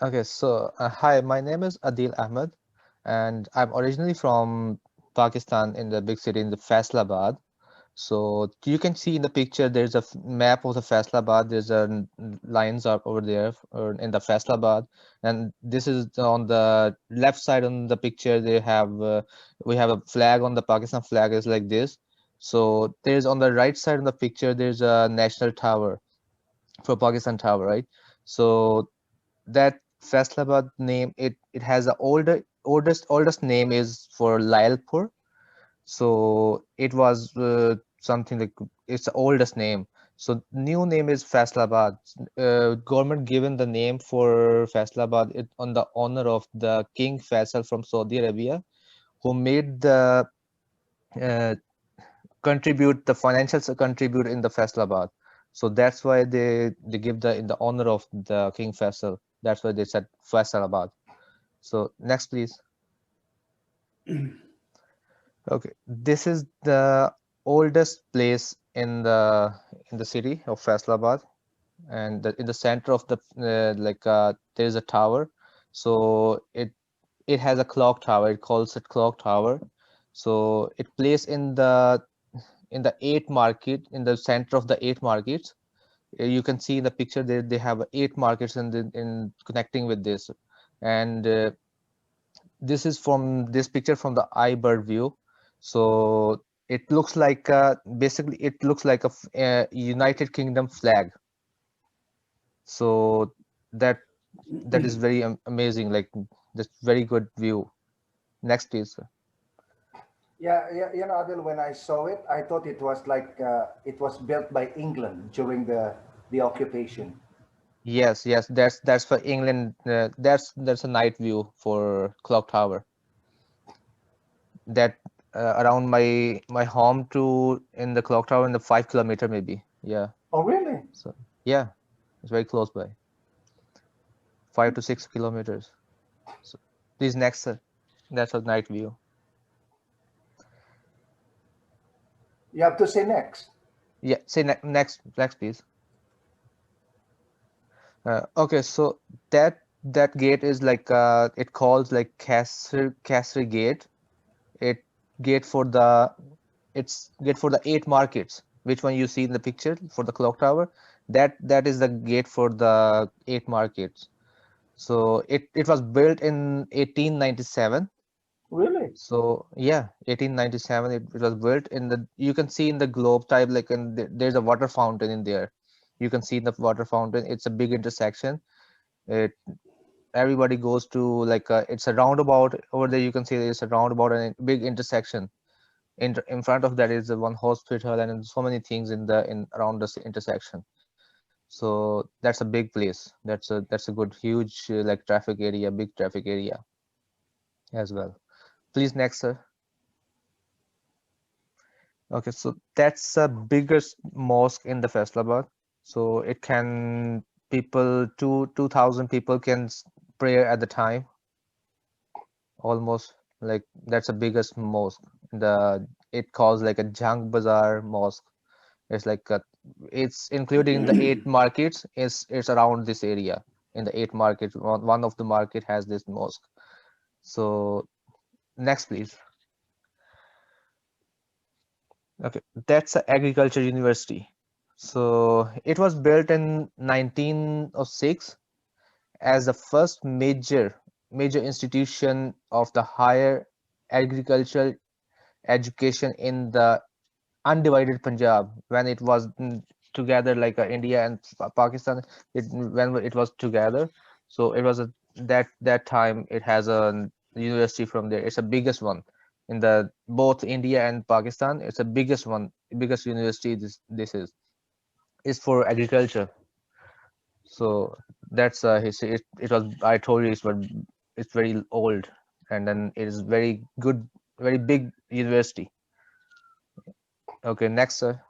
Okay, so hi, my name is Adeel Ahmed, and I'm originally from Pakistan in the big city in the Faisalabad. So you can see in the picture there's a map of the Faisalabad. There's a lines up over there in the Faisalabad, and this is on the left side on the picture. They have we have a flag on the Pakistan flag is like this. So there's on the right side of the picture there's a national tower for Pakistan tower, right? So that Faisalabad name it has a oldest name is for Lyallpur. So it was something like it's the oldest name. So new name is Faisalabad. Government given the name for Faisalabad it on the honor of the King Faisal from Saudi Arabia, who made the uh, contribute the financial contribute in the Faisalabad. So that's why they give the in the honor of the King Faisal. That's why they said Faisalabad. So next, please. Okay, this is the oldest place in the city of Faisalabad, and in the center of the there is a tower. So it has a clock tower. It calls it clock tower. So it placed in the eight market in the center of the eight markets. You can see in the picture they have eight markets in connecting with this, and this is from this picture from the iBird view. So it looks like basically it looks like a United Kingdom flag. So that that is very amazing. Like that's very good view. Next please. Yeah, yeah, Adil, when I saw it, I thought it was like it was built by England during the occupation. Yes, yes, that's for England. That's a night view for clock tower. That around my home to in the clock tower in the 5 kilometer maybe. Yeah. Oh, really? So yeah, it's very close by. 5 to 6 kilometers. So please next, sir. That's a night view. You have to say next. Yeah, say next, please. Okay, so that gate is like it calls like Castle Gate. It gate for the it's gate for the eight markets. Which one you see in the picture for the clock tower? That is the gate for the eight markets. So it was built in 1897. Really? So yeah, 1897 it was built in the you can see in the globe type like there's a water fountain in there. You can see the water fountain. It's a big intersection. It everybody goes to like it's a roundabout over there. You can see there's a roundabout and a big intersection. In front of that is the one hospital and so many things in around this intersection. So that's a big place. That's a good huge like traffic area, big traffic area as well. Please next, sir. Okay, so that's the biggest mosque in the Faisalabad. So it can people 2,000 people can pray at the time almost. Like that's the biggest mosque. The it calls like a junk bazaar mosque. It's like it's including the eight markets. It's around this area in the eight markets. One of the market has this mosque. So next, please. Okay, that's a agriculture university. So it was built in 1906 as the first major institution of the higher agricultural education in the undivided Punjab when it was together like India and Pakistan. When it was together, so it was that time it has a university from there. It's the biggest one in the both India and Pakistan. It's the biggest one, biggest university. This is for agriculture. So that's history. It was I told you it's very old and then it is very good, very big university. Okay, next, sir.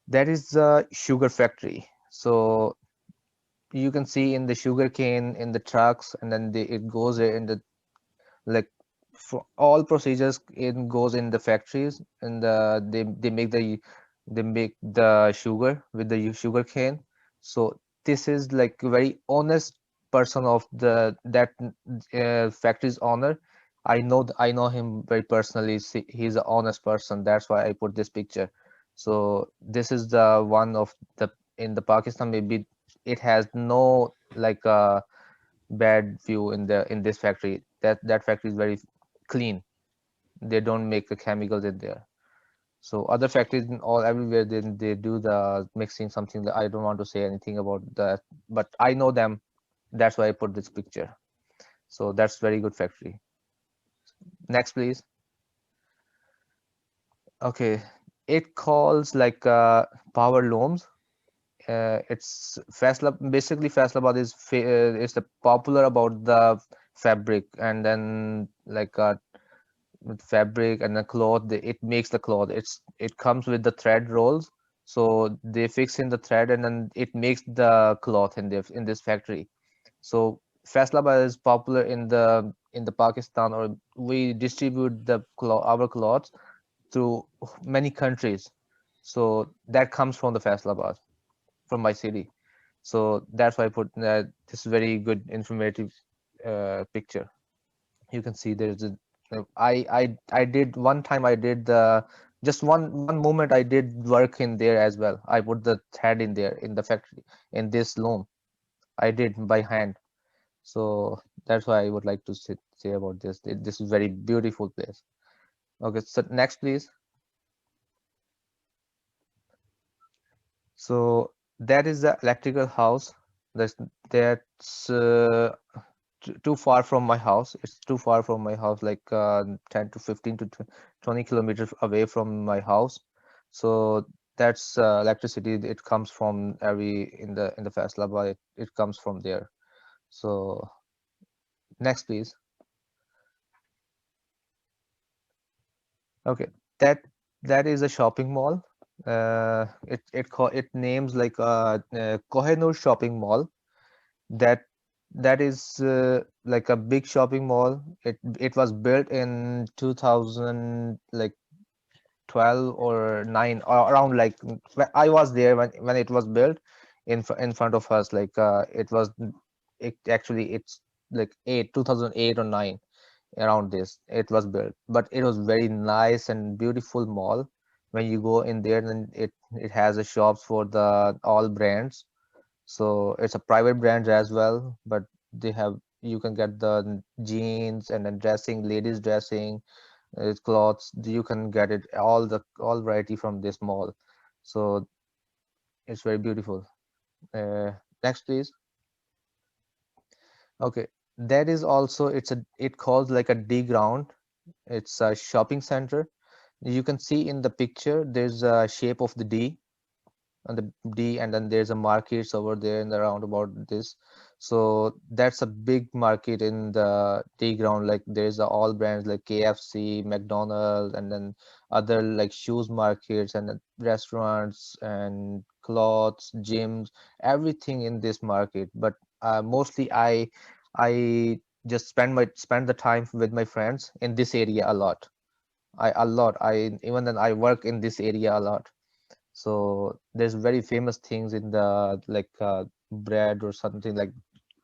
That is the sugar factory. So you can see in the sugar cane in the trucks, and then it goes in the like for all procedures. It goes in the factories, and they make the sugar with the sugar cane. So this is like a very honest person of the that factory's owner. I know him very personally. He's an honest person. That's why I put this picture. So this is the one of the in the Pakistan. Maybe it has no like bad view in this factory. That factory is very clean. They don't make the chemicals in there. So other factories in all everywhere they do the mixing something that I don't want to say anything about that, but I know them. That's why I put this picture. So that's very good factory. Next, please. Okay, it calls like power looms. It's basically Faisalabad is the popular about the fabric and then like with fabric and the cloth it makes the cloth it comes with the thread rolls, so they fix in the thread and then it makes the cloth in this factory. So Faisalabad is popular in the Pakistan, or we distribute our cloths through many countries. So that comes from the Faisalabad, from my city. So that's why I put this very good informative picture. You can see there's a I did one time I did the just one moment I did work in there as well. I put the thread in there in the factory in this loom. I did by hand. So that's why I would like to say about this. This is very beautiful place. Okay, so next please. So that is the electrical house. That's too far from my house. It's too far from my house, like 10 to 15 to 20 kilometers away from my house. So that's electricity. It comes from every in the Faisalabad. It comes from there. So next, please. Okay, that that is a shopping mall. It names like Kohinoor shopping mall. That that is like a big shopping mall. It was built in 2000 like 12 or 9 or around like I was there when it was built in front of us, like it actually it's like 2008 or 9, around this it was built, but it was very nice and beautiful mall. When you go in there, then it has a shops for the all brands. So it's a private brand as well, but they have you can get the jeans and then dressing, ladies dressing, clothes. You can get it all variety from this mall. So it's very beautiful. Uh, Next, please. Okay, that is also it calls like a D ground. It's a shopping center. You can see in the picture there's a shape of the D on the D, and then there's a markets over there in the roundabout this. So that's a big market in the D ground. Like there's all brands like KFC, McDonald's, and then other like shoes markets and then restaurants and clothes, gyms, everything in this market. But mostly I just spend the time with my friends in this area a lot. A lot. I even then I work in this area a lot. So there's very famous things in the like bread or something like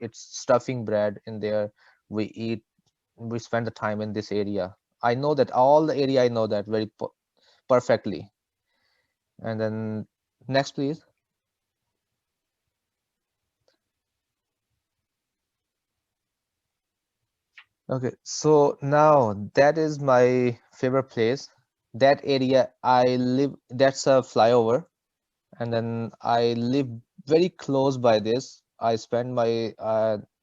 it's stuffing bread in there. We eat, we spend the time in this area. I know that all the area I know that very perfectly. And then next, please. Okay, so now that is my favorite place. That area I live, that's a flyover, and then I live very close by this. I spend my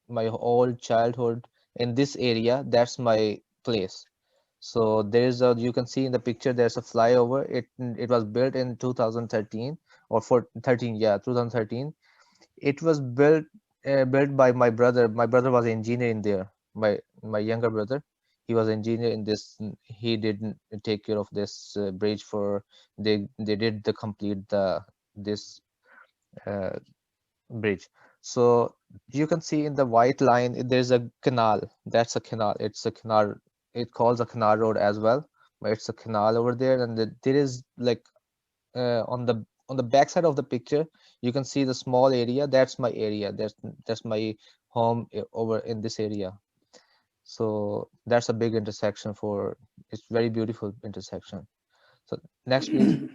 whole childhood in this area. That's my place. So there's a you can see in the picture there's a flyover. It was built in 2013 or for 13, yeah, 2013. It was built by my brother. My brother was an engineer in there. My younger brother, he was engineer in this. He didn't take care of this bridge for they did the complete the this uh, bridge. So you can see in the white line there's a canal. That's a canal. It's a canal. It calls a canal road as well, but it's a canal over there, and there is like on the back side of the picture, you can see the small area. That's my area. That's my home over in this area. So that's a big intersection for, it's very beautiful intersection. So next, please.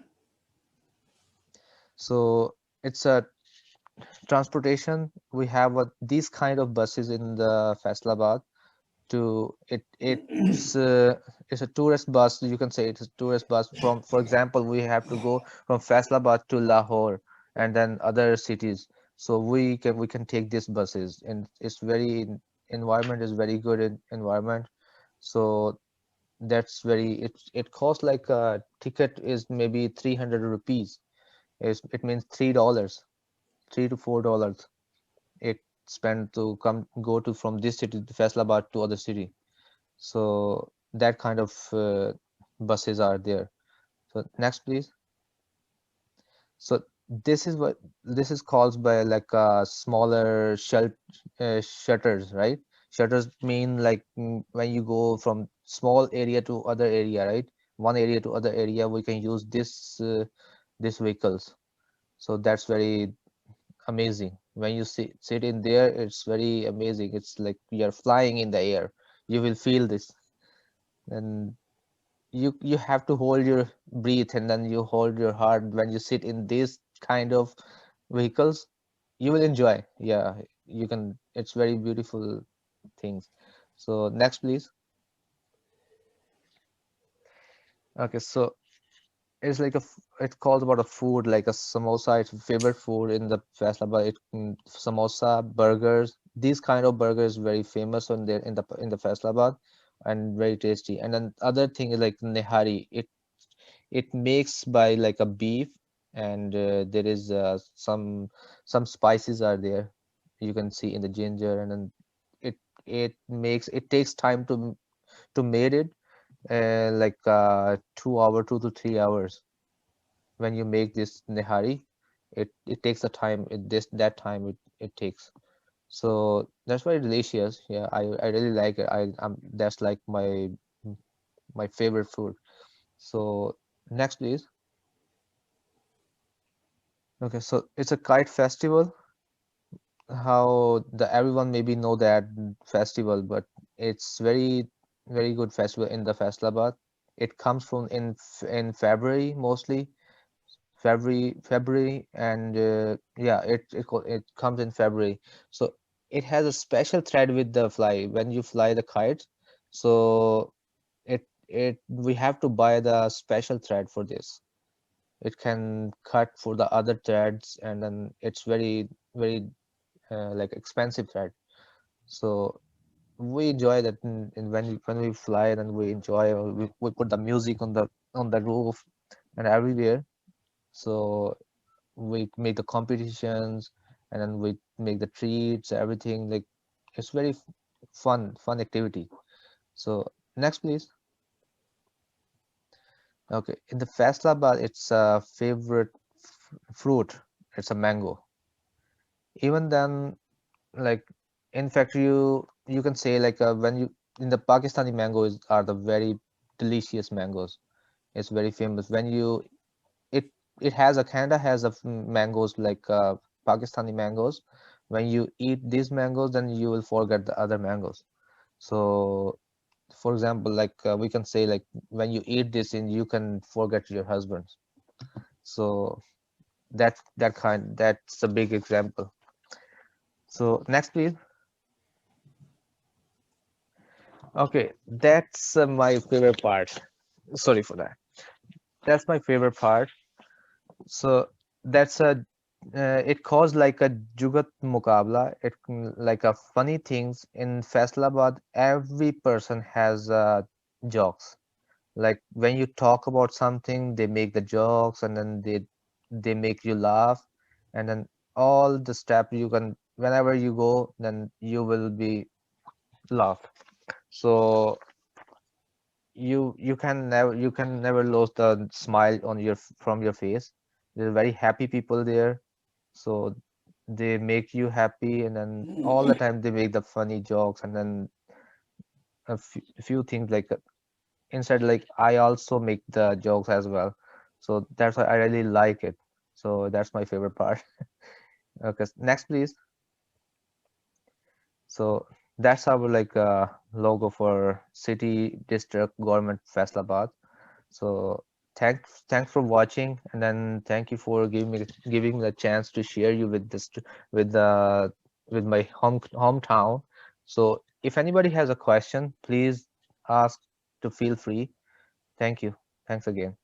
So it's a transportation. We have these kind of buses in the Faisalabad. To it's a tourist bus. You can say it's a tourist bus. From, for example, we have to go from Faisalabad to Lahore and then other cities. So we can take these buses, and it's very, environment is very good environment. So that's very, it costs like a ticket is maybe 300 rupees. It means $3, $3 to $4 it spent to come go to from this city to Faisalabad to other city. So that kind of buses are there. So next, please. So this is caused by like smaller shutters, right? Shutters mean like, when you go from small area to other area, right? One area to other area, we can use this vehicles. So that's very amazing. When you sit in there, it's very amazing. It's like you're flying in the air. You will feel this. And you have to hold your breath, and then you hold your heart when you sit in this kind of vehicles. You will enjoy. Yeah, you can. It's very beautiful things. So next, please. Okay, so it's like it calls about a food like a samosa. It's a favorite food in the Faisalabad. Samosa, burgers. These kind of burgers very famous on there in the Faisalabad, and very tasty. And then other thing is like nihari. It makes by like a beef, and there is some spices are there. You can see in the ginger, and then it it takes time to made it, like 2 hour, 2 to 3 hours. When you make this nihari, it takes the time, that time it takes. So that's very delicious. Yeah, I really like it. That's like my favorite food. So next, please. Okay, so it's a kite festival. How the everyone maybe know that festival, but it's very good festival in the Faisalabad. It comes from in February mostly, February, and yeah, it comes in February. So it has a special thread with the fly when you fly the kites. So it we have to buy the special thread for this. It can cut for the other threads, and then it's very like expensive thread. So we enjoy that in when we fly, then we enjoy. We put the music on the roof and everywhere. So we make the competitions, and then we make the treats, everything. Like it's very fun activity. So next, please. Okay, in the Faisalabad, it's a favorite fruit. It's a mango. Even then, like, in fact, you can say like, when you in the Pakistani mangoes are the very delicious mangoes. It's very famous. When you it it has a Canada has a mangoes like Pakistani mangoes. When you eat these mangoes, then you will forget the other mangoes. So for example, like, we can say like, when you eat this, and you can forget your husband. So that's a big example. So next, please. Okay, that's my favorite part. Sorry for that. That's my favorite part. So that's a it caused like a Jugat Mukabla. Like a funny things in Faisalabad. Every person has jokes. Like when you talk about something, they make the jokes, and then they make you laugh, and then all the step you can, whenever you go, then you will be laugh. So you can never lose the smile on from your face. There's very happy people there, so they make you happy, and then all the time they make the funny jokes, and then a few things like, inside, like I also make the jokes as well. So that's why I really like it. So that's my favorite part. Okay, next please. So that's our like logo for city district government Faisalabad. So thanks for watching, and then thank you for giving me the chance to share you with this with the with my hometown. So if anybody has a question, please ask to feel free. Thank you. Thanks again.